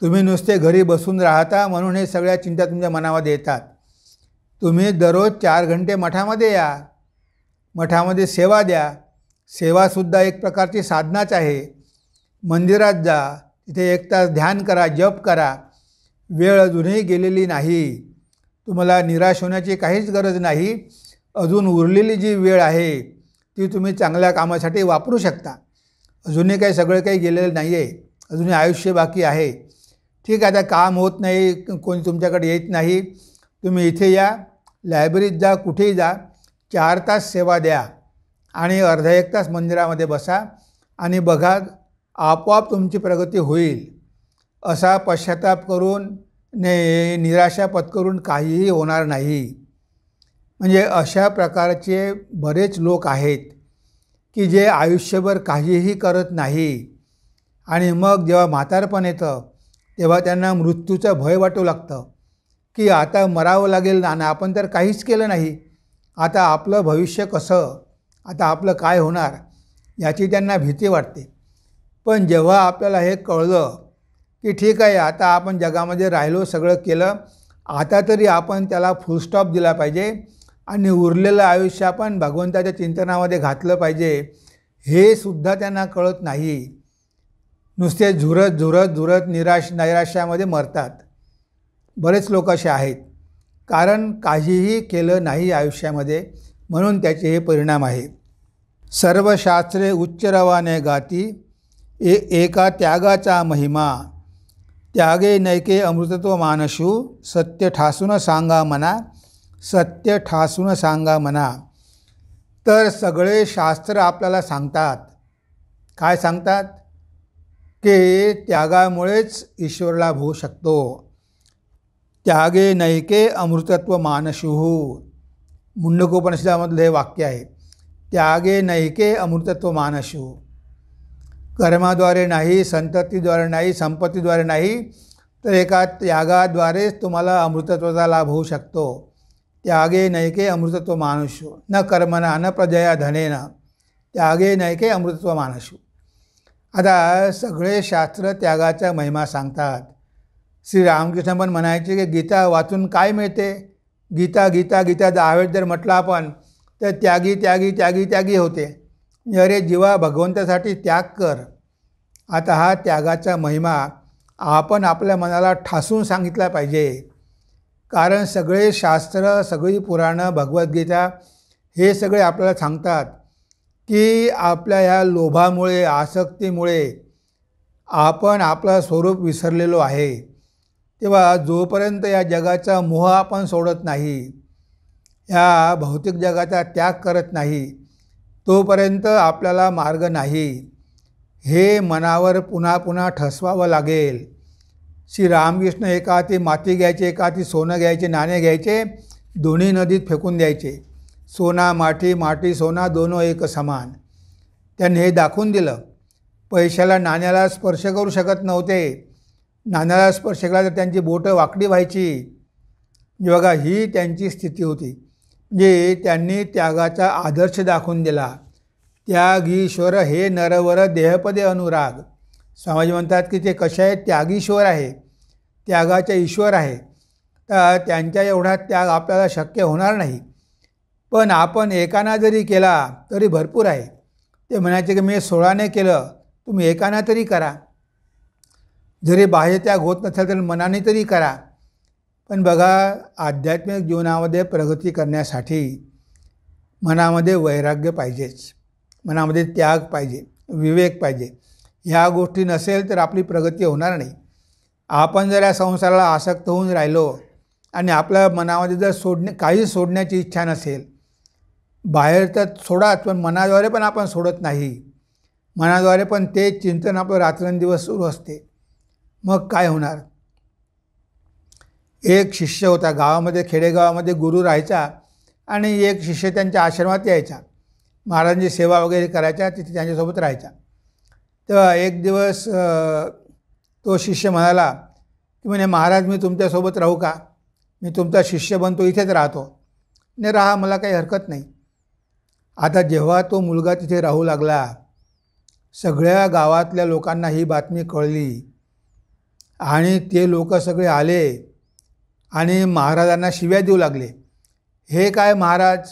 A: तुम्ही नुसते घरी बसून राहता म्हणून हे सगळ्या चिंता तुमच्या मनामध्ये येतात. तुम्ही दररोज 4 घंटे मठामध्ये या. मठामध्ये सेवा द्या. सेवासुद्धा एक प्रकारची साधनाच आहे. मंदिरात जा, तिथे 1 तास ध्यान करा, जप करा. वेळ अजूनही गेलेली नाही. तुम्हाला निराश होण्याची काहीच गरज नाही. अजून उरलेली जी वेळ आहे ती तुम्ही चांगल्या कामासाठी वापरू शकता. अजूनही सगळं काही गेलेलं नाही आहे. अजूनही आयुष्य बाकी आहे. ठीक आहे, आता काम होत नाही, कोणी तुमच्याकडे येत नाही, तुम्ही इथे या, लायब्ररीत जा, कुठेही जा, 4 तास सेवा द्या आणि अर्धा 1 तास मंदिरामध्ये बसा आणि बघा आपोआप तुमची प्रगती होईल. असा पश्चाताप करून निराशा पत्करून काहीही होणार नाही. म्हणजे अशा प्रकारचे बरेच लोक आहेत की जे आयुष्यभर काहीही करत नाही आणि मग जेव्हा म्हातारपण येतं तेव्हा त्यांना मृत्यूचं भय वाटू लागतं की आता मरावं लागेल ना, आपण तर काहीच केलं नाही, आता आपलं भविष्य कसं, आता आपलं काय होणार याची त्यांना भीती वाटते. पण जेव्हा आपल्याला हे कळलं की ठीक आहे, आता आपण जगामध्ये राहिलो, सगळं केलं, आता तरी आपण त्याला फुलस्टॉप दिला पाहिजे आणि उरलेलं आयुष्य आपण भगवंताच्या चिंतनामध्ये घातलं पाहिजे, हे सुद्धा त्यांना कळत नाही. नुसते झुरत नैराश्यामध्ये मरतात. बरेच लोक असे आहेत. कारण काहीही केलं नाही आयुष्यामध्ये, म्हणून त्याचे हे परिणाम आहे. सर्व शास्त्रे उच्चरवाने गाती, एका त्यागाचा महिमा, त्यागे नैके अमृतत्व मानशू, सत्य ठासून सांगा मना, सत्य ठासून सांगा मना. तर सगळे शास्त्र आपल्याला सांगतात. काय सांगतात? की त्यागामुळेच ईश्वरला होऊ शकतो. त्यागे नैके अमृतत्व मानशुः, मुंडकोपनिषदामधलं हे वाक्य आहे. त्यागे नैके अमृतत्व मानशुः. कर्माद्वारे नाही, संततीद्वारे नाही, संपत्तीद्वारे नाही, तर एका त्यागाद्वारेच तुम्हाला अमृतत्वाचा लाभ होऊ शकतो. त्यागे नैके अमृतत्व मानशु, न कर्मणा न प्रजया धनेन, त्यागे नैके अमृतत्व मानशु. आता सगळे शास्त्र त्यागाचा महिमा सांगतात. श्री रामकृष्ण पण म्हणायचे की गीता वाचून काय मिळते? गीता गीता गीता 10 वेळ जर म्हटलं आपण तर त्यागी त्यागी त्यागी त्यागी होते. अरे जीवा, भगवंतासाठी त्याग कर. आता हा त्यागाचा महिमा आपण आपल्या मनाला ठासून सांगितला पाहिजे. कारण सगळे शास्त्र, सगळी पुराणं, भगवद्गीता हे सगळे आपल्याला सांगतात की आपल्या ह्या लोभामुळे, आसक्तीमुळे आपण आपलं स्वरूप विसरलेलो आहे. तेव्हा जोपर्यंत या जगाचा मोह आपण सोडत नाही, या भौतिक जगाचा त्याग करत नाही, तोपर्यंत आपल्याला मार्ग नाही. हे मनावर पुन्हा पुन्हा ठसवावं लागेल. श्री रामकृष्ण एका हाती माती घ्यायचे, एका हाती सोनं घ्यायचे, नाणे घ्यायचे, दोन्ही नदीत फेकून द्यायचे. सोना माठी, माठी सोना, दोनो एक समान. त्यांनी हे दाखवून दिलं. पैशाला नाण्याला स्पर्श करू शकत नव्हते. नाण्याला स्पर्श केला तर त्यांची बोटं वाकडी व्हायची. बघा, ही त्यांची स्थिती होती. म्हणजे त्यांनी त्यागाचा आदर्श दाखवून दिला. त्याग ईश्वर हे नरवर देहपदे अनुराग. स्वामीजी म्हणतात की ते कसे आहेत? त्यागीश्वर आहे, त्यागाचे ईश्वर आहे. तर त्यांच्या एवढा त्याग आपल्याला शक्य होणार नाही. पण आपण एकाना जरी केला तरी भरपूर आहे. ते म्हणायचे की मी 16ने केलं, तुम्ही एकाना तरी करा. जरी बाह्य त्याग होत नसेल तर मनाने तरी करा. पण बघा, आध्यात्मिक जीवनामध्ये प्रगती करण्यासाठी मनामध्ये वैराग्य पाहिजेच, मनामध्ये त्याग पाहिजे, विवेक पाहिजे. ह्या गोष्टी नसेल तर आपली प्रगती होणार नाही. आपण जर या संसाराला आसक्त होऊन राहिलो आणि आपल्या मनामध्ये जर काही सोडण्याची इच्छा नसेल, बाहेर तर सोडाच, पण मनाद्वारे पण आपण सोडत नाही, मनाद्वारे पण ते चिंतन आपलं रात्रंदिवस सुरू असते, मग काय होणार? एक शिष्य होता गावामध्ये, खेडेगावामध्ये गुरु राहायचा आणि एक शिष्य त्यांच्या आश्रमात यायचा, महाराजांची सेवा वगैरे करायचा, तिथे त्यांच्यासोबत राहायचा. तेव्हा एक दिवस तो शिष्य म्हणाला की म्हणे, महाराज मी तुमच्यासोबत राहू का? मी तुमचा शिष्य बनतो, इथेच राहतो. नाही, राहा, मला काही हरकत नाही. आता जेव्हा तो मुलगा तिथे राहू लागला, सगळ्या गावातल्या लोकांना ही बातमी कळली आणि ते लोक सगळे आले आणि महाराजांना शिव्या देऊ लागले. हे काय महाराज,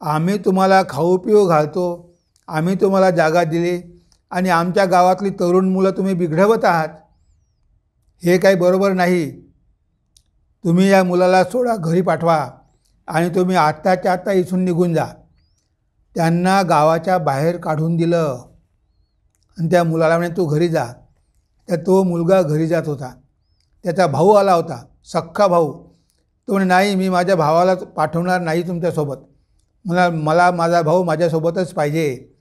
A: आम्ही तुम्हाला खाऊ पिऊ घालतो, आम्ही तुम्हाला जागा दिली आणि आमच्या गावातली तरुण मुलं तुम्ही बिघडवत आहात, हे काही बरोबर नाही. तुम्ही या मुलाला सोडा, घरी पाठवा आणि तुम्ही आत्ताच्या आत्ता इथून निघून जा. त्यांना गावाच्या बाहेर काढून दिलं आणि त्या मुलाला म्हणे, तू घरी जा. तर तो मुलगा घरी जात होता. त्याचा भाऊ आला होता, सख्खा भाऊ. तो म्हणे, नाही, मी माझ्या भावाला पाठवणार नाही तुमच्यासोबत, मला माझा भाऊ माझ्यासोबतच पाहिजे.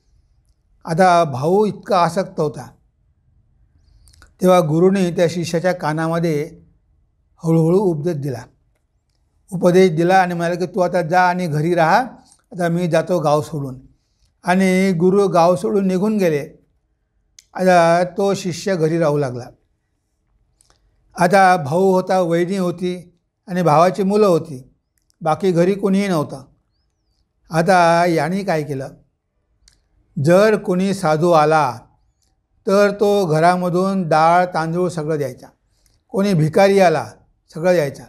A: आता भाऊ इतका आसक्त होता. तेव्हा गुरुने त्या शिष्याच्या कानामध्ये हळूहळू उपदेश दिला आणि म्हणाले की तू आता जा आणि घरी राहा, आता मी जातो गाव सोडून. आणि गुरु गाव सोडून निघून गेले. आता तो शिष्य घरी राहू लागला. आता भाऊ होता, वहिनी होती आणि भावाची मुलं होती, बाकी घरी कोणीही नव्हतं. आता याने काय केलं, जर कोणी साधू आला तर तो घरामधून डाळ तांदूळ सगळं द्यायचा. कोणी भिकारी आला सगळं द्यायचा.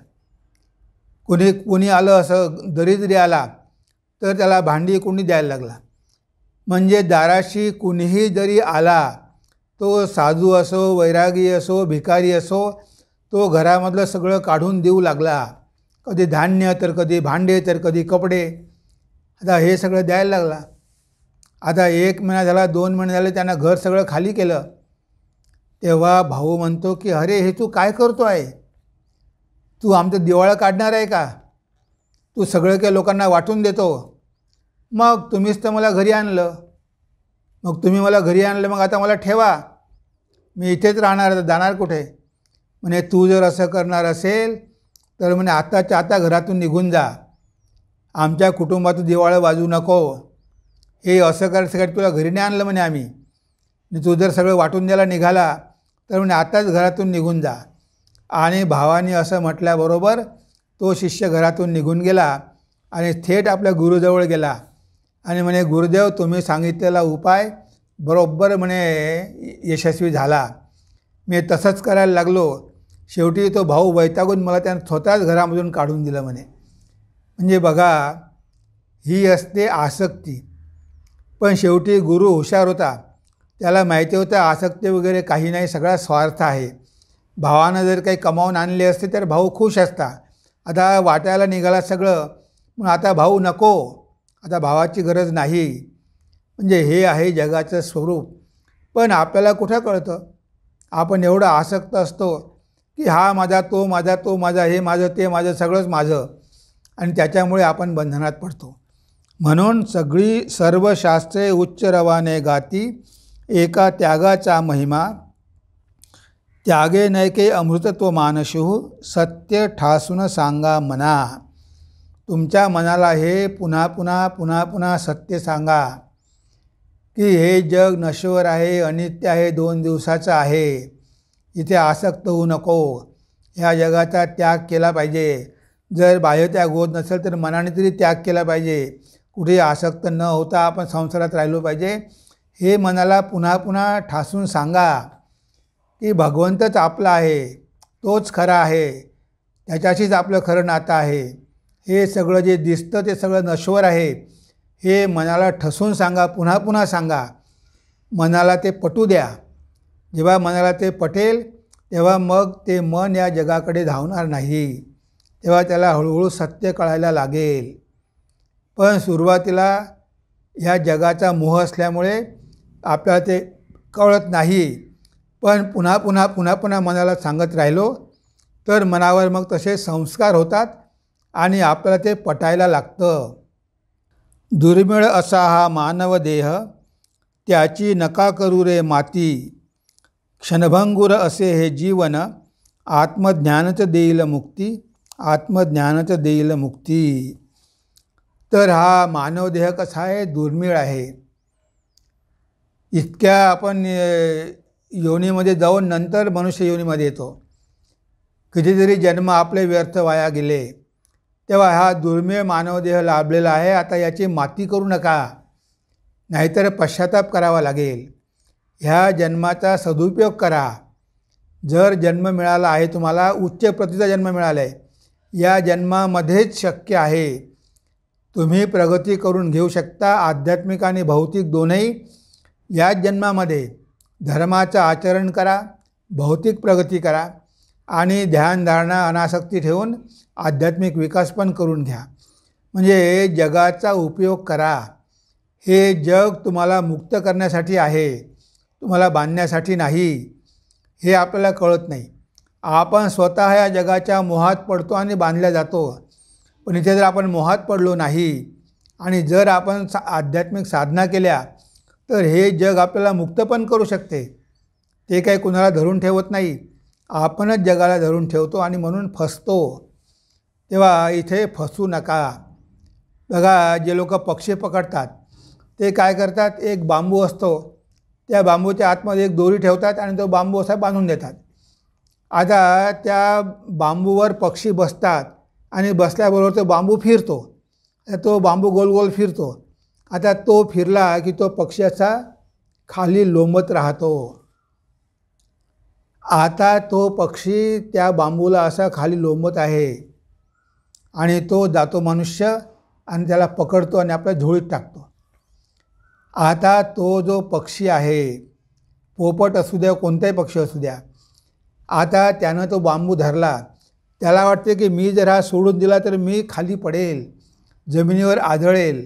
A: कोणी आलं असं दरिद्री आला तर त्याला भांडी कोणी द्यायला लागला. म्हणजे दाराशी कुणीही जरी आला, तो साधू असो, वैरागी असो, भिकारी असो, तो घरामधलं सगळं काढून देऊ लागला. कधी धान्य, तर कधी भांडे, तर कधी कपडे. आता हे सगळं द्यायला लागला. आता 1 महिना झाला, 2 महिने झाले, त्यानं घर सगळं खाली केलं. तेव्हा भाऊ म्हणतो की अरे, हे तू काय करतो आहे? तू आमचं दिवाळं काढणार आहे का? तू सगळं काही लोकांना वाटून देतो. मग तुम्हीच तर मला घरी आणलं, मग तुम्ही मला घरी आणलं, मग आता मला ठेवा, मी इथेच राहणार, तर जाणार कुठे? म्हणे, तू जर असं करणार असेल तर म्हणे आत्ताच्या आता घरातून निघून जा, आमच्या कुटुंबातून दिवाळं वाजवू नको. हे असं करायसाठी तुला घरी नाही आणलं म्हणे आम्ही. तू जर सगळं वाटून द्यायला निघाला तर म्हणे आत्ताच घरातून निघून जा. आणि भावाने असं म्हटल्याबरोबर तो शिष्य घरातून निघून गेला आणि थेट आपल्या गुरुजवळ गेला आणि म्हणे, गुरुदेव, तुम्ही सांगितलेला उपाय बरोबर म्हणे यशस्वी झाला. मी तसंच करायला लागलो. शेवटी तो भाऊ वैतागून मला त्यानं स्वतःच घरामधून काढून दिलं म्हणे. म्हणजे बघा, ही असते आसक्ती. पण शेवटी गुरु हुशार होता, त्याला माहिती होतं आसक्ती वगैरे काही नाही, सगळा स्वार्थ आहे. भावानं जर काही कमावून आणले असते तर भाऊ खुश असता. आता वाटायला निघाला सगळं, मग आता भाऊ नको, आता भावाची गरज नाही. म्हणजे हे आहे जगाचं स्वरूप. पण आपल्याला कुठं कळतं? आपण एवढं आसक्त असतो की हा माझा, तो माझा, तो माझा, हे माझं, ते माझं, सगळंच माझं, आणि त्याच्यामुळे आपण बंधनात पडतो. म्हणून सर्व शास्त्रे उच्च रवाने गाती, एका त्यागाचा महिमा, त्यागे नैके अमृतत्व मानशु, सत्य ठासून सांगा मना. तुमच्या मनाला हे पुन्हा पुन्हा पुन्हा पुन्हा सत्य सांगा की हे जग नश्वर आहे, अनित्य आहे, 2 दिवसाचं आहे, इथे आसक्त होऊ नको. ह्या जगाचा त्याग केला पाहिजे. जर बाह्य त्याग होत नसेल तर मनाने तरी त्याग केला पाहिजे. कुठे आसक्त न होता आपण संसारात राहिलो पाहिजे. हे मनाला पुन्हा पुन्हा ठासून सांगा की भगवंतच आपला आहे, तोच खरा आहे, त्याच्याशीच आपलं खरं नातं आहे. हे सगळं जे दिसतं ते सगळं नश्वर आहे हे मनाला ठसून सांगा, पुन्हा पुन्हा सांगा. मनाला ते पटू द्या. जेव्हा मनाला ते पटेल तेव्हा मग ते मन या जगाकडे धावणार नाही. तेव्हा त्याला हळूहळू सत्य कळायला लागेल. पण सुरुवातीला ह्या जगाचा मोह असल्यामुळे आपल्याला ते कळत नाही. पण पुन्हा पुन्हा पुन्हा पुन्हा मनाला सांगत राहिलो तर मनावर मग तसे संस्कार होतात आणि आपल्याला ते पटायला लागतं. दुर्मिळ असा हा मानव देह, त्याची नका करू रे माती. क्षणभंगुर असे हे जीवन, आत्मज्ञानच देईल मुक्ती, आत्मज्ञानच देईल मुक्ती. तर हा मानव देह कसा आहे? दुर्मिळ आहे. इतक्या आपण योनीमध्ये जाऊन नंतर मनुष्य योनीमध्ये येतो. कितीतरी जन्म आपले व्यर्थ वाया गेले. तेव्हा हा दुर्मिळ मानवदेह लाभलेला आहे. आता याची माती करू नका, नाहीतर पश्चाताप करावा लागेल. ह्या जन्माचा सदुपयोग करा. जर जन्म मिळाला आहे तुम्हाला, उच्च प्रतीचा जन्म मिळाला आहे, या जन्मामध्येच शक्य आहे. तुम्ही प्रगती करून घेऊ शकता, आध्यात्मिक आणि भौतिक दोनही. याच जन्मामध्ये धर्माचं आचरण करा, भौतिक प्रगती करा आणि ध्यानधारणा अनासक्ती ठेवून आध्यात्मिक विकास पण करून घ्या. म्हणजे जगाचा उपयोग करा. हे जग तुम्हाला मुक्त करण्यासाठी आहे, तुम्हाला बांधण्यासाठी नाही. हे आपल्याला कळत नाही. आपण स्वतः या जगाच्या मोहात पडतो आणि बांधल्या जातो. पण इथे जर आपण मोहात पडलो नाही आणि जर आपण आध्यात्मिक साधना केल्या तर हे जग आपल्याला मुक्त पण करू शकते. ते काही कुणाला धरून ठेवत नाही, आपणच जगाला धरून ठेवतो आणि म्हणून फसतो. तेव्हा इथे फसू नका. बघा, जे लोक पक्षी पकडतात ते काय करतात, एक बांबू असतो, त्या बांबूच्या आतमध्ये एक दोरी ठेवतात आणि तो बांबू असा बांधून देतात. आता त्या बांबूवर पक्षी बसतात आणि बसल्याबरोबर तो बांबू फिरतो. तो बांबू गोल गोल फिरतो. आता तो फिरला की तो पक्षी असा खाली लोंबत राहतो. आता तो पक्षी त्या बांबूला असा खाली लोंबत आहे आणि तो जातो मनुष्य आणि त्याला पकडतो आणि आपल्या झोळीत टाकतो. आता तो जो पक्षी आहे, पोपट असू द्या, कोणताही पक्षी असू द्या, आता त्यानं तो बांबू धरला. त्याला वाटते की मी जर हा सोडून दिला तर मी खाली पडेल, जमिनीवर आदळेल.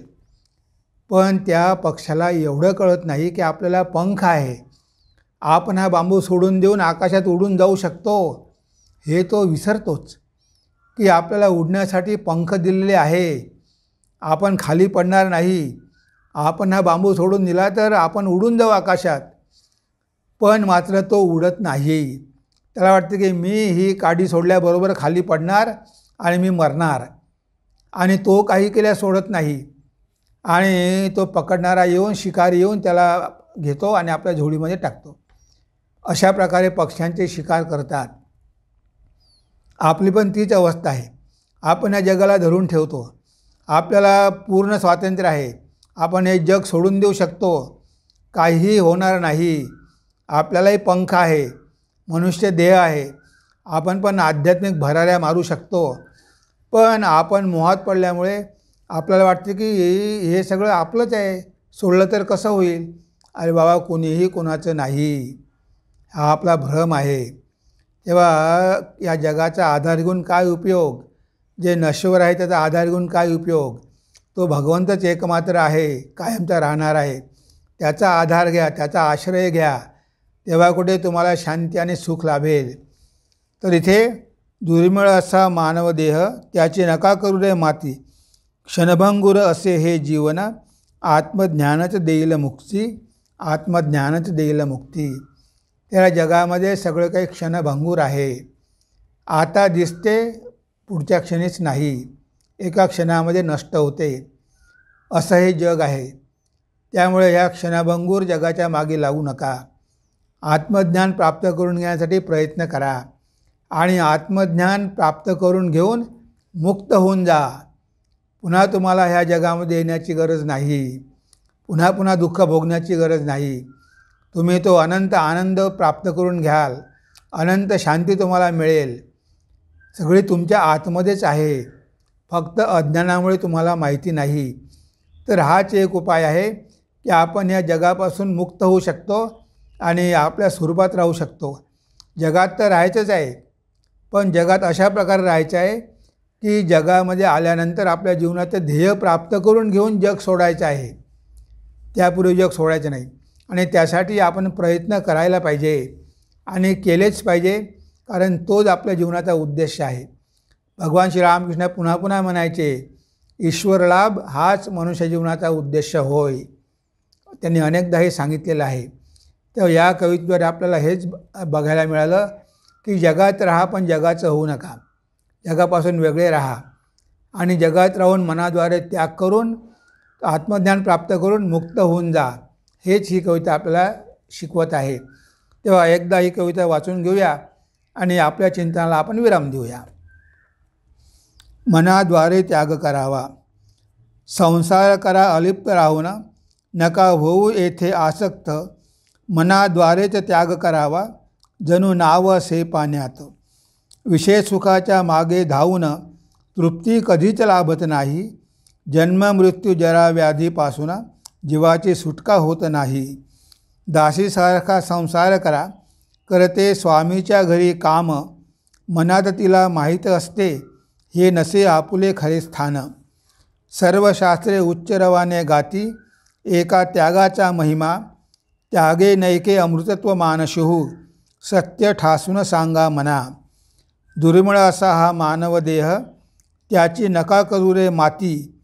A: पण त्या पक्षाला एवढं कळत नाही की आपल्याला पंख आहे, आपण हा बांबू सोडून देऊन आकाशात उडून जाऊ शकतो. हे तो विसरतोच की आपल्याला उडण्यासाठी पंख दिलेले आहे. आपण खाली पडणार नाही. आपण हा बांबू सोडून दिला तर आपण उडून जाऊ आकाशात. पण मात्र तो उडत नाही. त्याला वाटतं की मी ही काडी सोडल्याबरोबर खाली पडणार आणि मी मरणार. आणि तो काही केल्या सोडत नाही. आणि तो पकडणारा येऊन, शिकारी येऊन त्याला घेतो आणि आपल्या झोळीमध्ये टाकतो. अशा प्रकारे पक्ष्यांचे शिकार करतात. आपली पण तीच अवस्था आहे. आपण या जगाला धरून ठेवतो. आपल्याला पूर्ण स्वातंत्र्य आहे. आपण हे जग सोडून देऊ शकतो, काहीही होणार नाही. आपल्यालाही पंख आहे, मनुष्य देह आहे. आपण पण आध्यात्मिक भराऱ्या मारू शकतो. पण आपण मोहात पडल्यामुळे आपल्याला वाटतं की हे सगळं आपलंच आहे, सोडलं तर कसं होईल. अरे बाबा, कोणीही कोणाचं नाही. हा आपला भ्रम आहे. तेव्हा या जगाचा आधार घेऊन काय उपयोग? जे नश्वर आहे त्याचा आधार घेऊन काय उपयोग? तो भगवंतच एकमात्र आहे, कायमचा राहणार आहे. त्याचा आधार घ्या, त्याचा आश्रय घ्या. तेव्हा कुठे तुम्हाला शांती आणि सुख लाभेल. तर इथे दुर्मिळ असा मानव देह, त्याची नका करू रे माती. क्षणभंगुर असे हे जीवन, आत्मज्ञानच देईल मुक्ती, आत्मज्ञानच देईल मुक्ती. त्या जगामध्ये सगळं काही क्षणभंगूर आहे. आता दिसते, पुढच्या क्षणीच नाही. एका क्षणामध्ये नष्ट होते. असं हे जग आहे. त्यामुळे ह्या क्षणभंगूर जगाच्या मागे लागू नका. आत्मज्ञान प्राप्त करून घेण्यासाठी प्रयत्न करा आणि आत्मज्ञान प्राप्त करून घेऊन मुक्त होऊन जा. पुन्हा तुम्हाला ह्या जगामध्ये येण्याची गरज नाही. पुन्हा पुन्हा दुःख भोगण्याची गरज नाही. तुम्ही तो अनंत आनंद प्राप्त करून घ्याल. अनंत शांती तुम्हाला मिळेल. सगळी तुमच्या आतमध्येच आहे. फक्त अज्ञानामुळे तुम्हाला माहिती नाही. तर हाच एक उपाय आहे की आपण या जगापासून मुक्त होऊ शकतो आणि आपल्या स्वरूपात राहू शकतो. जगात तर राहायचंच आहे, पण जगात अशा प्रकारे राहायचं आहे की जगामध्ये आल्यानंतर आपल्या जीवनाचं ध्येय प्राप्त करून घेऊन जग सोडायचं आहे. त्यापूर्वी जग सोडायचं नाही. आणि त्यासाठी आपण प्रयत्न करायला पाहिजे आणि केलेच पाहिजे, कारण तोच आपल्या जीवनाचा उद्देश आहे. भगवान श्रीरामकृष्ण पुन्हा पुन्हा म्हणायचे, ईश्वर लाभ हाच मनुष्य जीवनाचा उद्देश होय. त्यांनी अनेकदा हे सांगितलेलं आहे. तेव्हा या कवितेद्वारे आपल्याला हेच बघायला मिळालं की जगात राहा पण जगाचं होऊ नका. जगापासून वेगळे राहा आणि जगात राहून मनाद्वारे त्याग करून आत्मज्ञान प्राप्त करून मुक्त होऊन जा. हेच ही कविता आपल्याला शिकवत आहे. तेव्हा एकदा ही कविता वाचून घेऊया आणि आपल्या चिंतनाला आपण विराम देऊया. मनाद्वारे त्याग करावा, संसार करा अलिप्त राहून, नका होऊ येथे आसक्त. मनाद्वारेच त्याग करावा, जणू नाव असे पाण्यात. विषय सुखाच्या मागे धावून तृप्ती कधीच लाभत नाही. जन्म मृत्यू जरा व्याधीपासून जीवाची सुटका होत नाही. दासीसारखा संसार करा, करते स्वामीच्या घरी काम. मनात तिला माहीत असते, हे नसे आपुले खरे स्थान. सर्व शास्त्रे उच्चरवाने गाती, एका त्यागाचा महिमा. त्यागे नैके अमृतत्व मानशुः, सत्य ठासून सांगा मना. दुर्मिळ असा हा मानव देह, त्याची नका करू रे माती.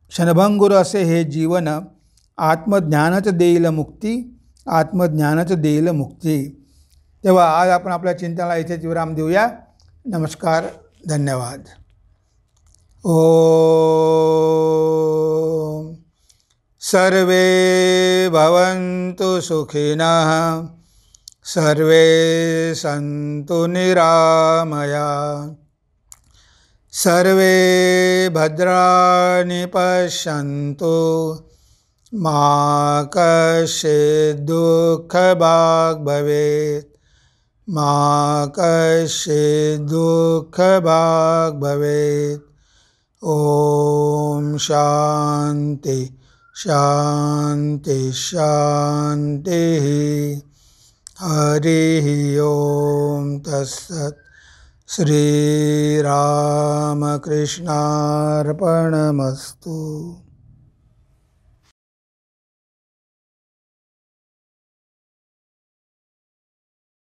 A: क्षणभंगुर असे हे जीवन, आत्मज्ञानच देईल मुक्ती. आत्मज्ञानच देईल मुक्ती. तेव्हा आज आपण आपल्या चिंतनाला इथेच विराम देऊया. नमस्कार, धन्यवाद. ओम सर्वे भवन्तु सुखिनः, सर्वे सन्तु निरामया, सर्वे भद्राणि पश्यन्तु, मा कश्चित् दुःखभाग् भवेत्, मा कश्चित् दुःखभाग् भवेत्. ओम शांति शांति शांति. हरि ओम तत्सत्. श्रीरामकृष्णार्पणमस्तु.